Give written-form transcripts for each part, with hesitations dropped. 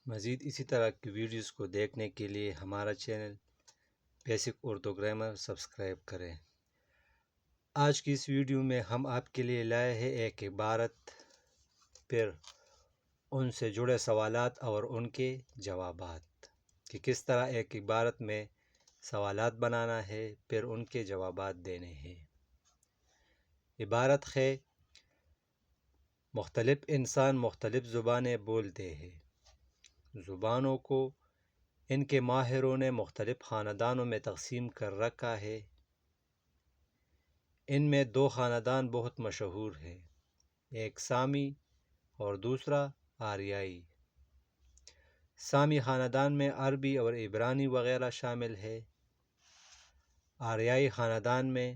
مزید اسی طرح کی ویڈیوز کو دیکھنے کے لیے ہمارا channel basic Urdu grammar subscribe کریں۔ آج کی اس ویڈیو میں ہم آپ کے لیے لائے ہیں ایک عبارت، پھر ان سے جڑے سوالات اور ان کے جوابات، کہ کس طرح ایک عبارت میں سوالات بنانا ہے پھر ان کے جوابات دینے ہیں۔ عبارت ہے: مختلف انسان مختلف زبانیں بولتے ہیں۔ زبانوں کو ان کے ماہروں نے مختلف خاندانوں میں تقسیم کر رکھا ہے۔ ان میں دو خاندان بہت مشہور ہیں، ایک سامی اور دوسرا آریائی۔ سامی خاندان میں عربی اور عبرانی وغیرہ شامل ہے۔ آریائی خاندان میں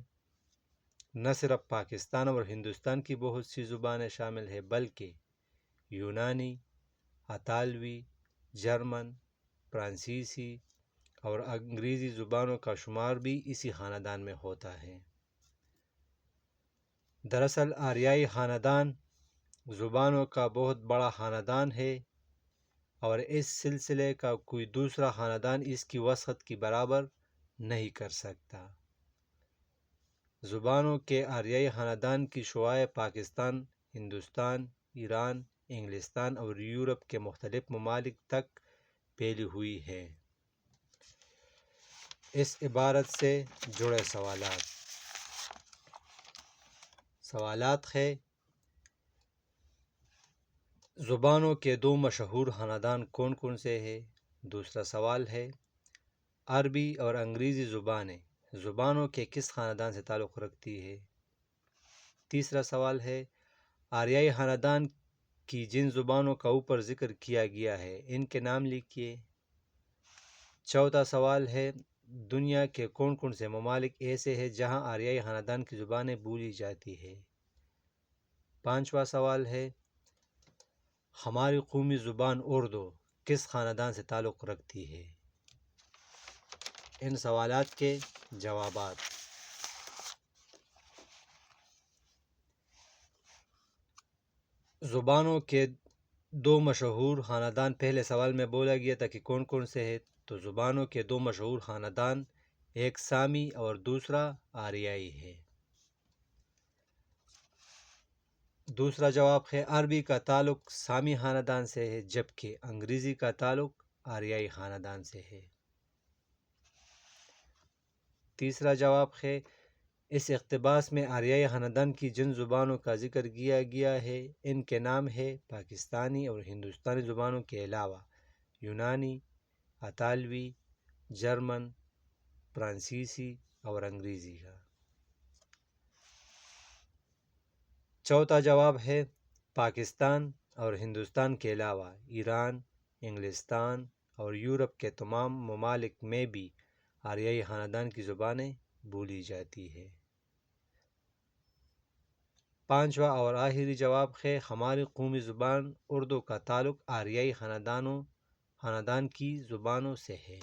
نہ صرف پاکستان اور ہندوستان کی بہت سی زبانیں شامل ہیں بلکہ یونانی، اطالوی، جرمن، فرانسیسی اور انگریزی زبانوں کا شمار بھی اسی خاندان میں ہوتا ہے۔ دراصل آریائی خاندان زبانوں کا بہت بڑا خاندان ہے اور اس سلسلے کا کوئی دوسرا خاندان اس کی وسعت کی برابر نہیں کر سکتا۔ زبانوں کے آریائی خاندان کی شعاع پاکستان، ہندوستان، ایران، انگلستان اور یورپ کے مختلف ممالک تک پھیلی ہوئی ہے۔ اس عبارت سے جڑے سوالات ہے: زبانوں کے دو مشہور خاندان کون کون سے ہیں؟ دوسرا سوال ہے: عربی اور انگریزی زبانیں زبانوں کے کس خاندان سے تعلق رکھتی ہے؟ تیسرا سوال ہے: آریائی خاندان کی جن زبانوں کا اوپر ذکر کیا گیا ہے ان کے نام لکھیے۔ چوتھا سوال ہے: دنیا کے کون کون سے ممالک ایسے ہیں جہاں آریائی خاندان کی زبانیں بولی جاتی ہیں؟ پانچواں سوال ہے: ہماری قومی زبان اردو کس خاندان سے تعلق رکھتی ہے؟ ان سوالات کے جوابات: زبانوں کے دو مشہور خاندان پہلے سوال میں بولا گیا تھا کہ کون کون سے ہیں، تو زبانوں کے دو مشہور خاندان ایک سامی اور دوسرا آریائی ہے۔ دوسرا جواب ہے: عربی کا تعلق سامی خاندان سے ہے جبکہ انگریزی کا تعلق آریائی خاندان سے ہے۔ تیسرا جواب ہے: اس اقتباس میں آریائی خاندان کی جن زبانوں کا ذکر کیا گیا ہے ان کے نام ہے پاکستانی اور ہندوستانی زبانوں کے علاوہ یونانی، اطالوی، جرمن، فرانسیسی اور انگریزی کا۔ چوتھا جواب ہے: پاکستان اور ہندوستان کے علاوہ ایران، انگلستان اور یورپ کے تمام ممالک میں بھی آریائی خاندان کی زبانیں بولی جاتی ہے۔ پانچواں اور آخری جواب ہے: ہماری قومی زبان اردو کا تعلق آریائی خاندان کی زبانوں سے ہے۔